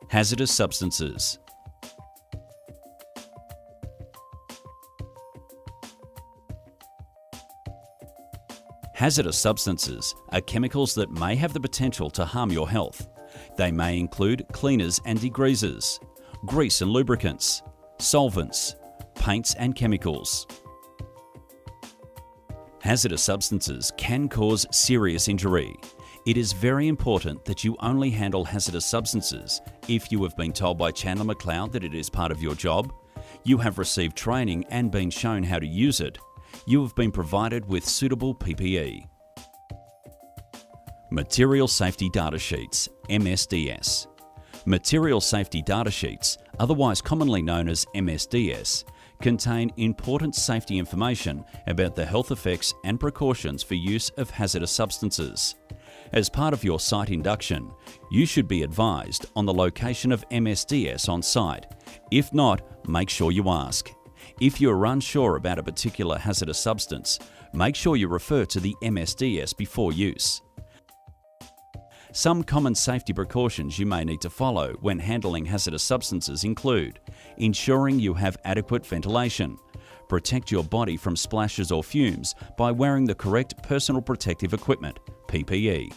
Hazardous substances. Hazardous substances are chemicals that may have the potential to harm your health. They may include cleaners and degreasers, grease and lubricants, solvents, paints and chemicals. Hazardous substances can cause serious injury. It is very important that you only handle hazardous substances if you have been told by Chandler McLeod that it is part of your job, you have received training and been shown how to use it, you have been provided with suitable PPE. Material Safety Data Sheets, MSDS. Material Safety Data Sheets, otherwise commonly known as MSDS, contain important safety information about the health effects and precautions for use of hazardous substances. As part of your site induction, you should be advised on the location of MSDS on site. If not, make sure you ask. If you are unsure about a particular hazardous substance, make sure you refer to the MSDS before use. Some common safety precautions you may need to follow when handling hazardous substances include ensuring you have adequate ventilation. Protect your body from splashes or fumes by wearing the correct personal protective equipment, PPE.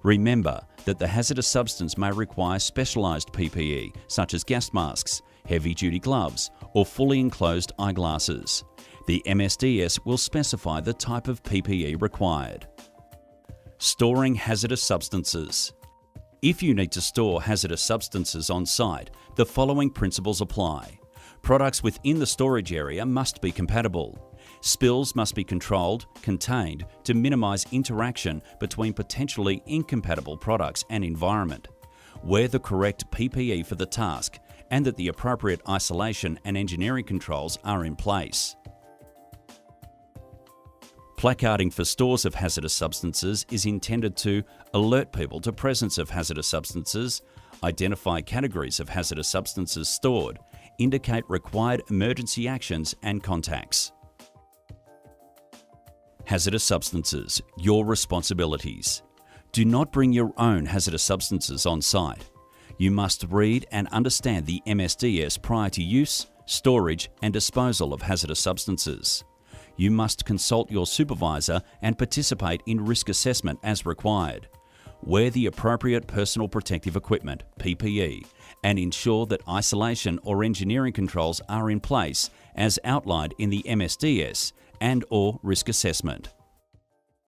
Remember that the hazardous substance may require specialised PPE such as gas masks, heavy-duty gloves or fully enclosed eyeglasses. The MSDS will specify the type of PPE required. Storing hazardous substances. If you need to store hazardous substances on site, the following principles apply. Products within the storage area must be compatible. Spills must be controlled, contained to minimise interaction between potentially incompatible products and environment. Wear the correct PPE for the task and that the appropriate isolation and engineering controls are in place. Placarding for stores of hazardous substances is intended to alert people to presence of hazardous substances, identify categories of hazardous substances stored, indicate required emergency actions and contacts. Hazardous substances, your responsibilities. Do not bring your own hazardous substances on site. You must read and understand the MSDS prior to use, storage and disposal of hazardous substances. You must consult your supervisor and participate in risk assessment as required. Wear the appropriate personal protective equipment, PPE, and ensure that isolation or engineering controls are in place as outlined in the MSDS and/or risk assessment.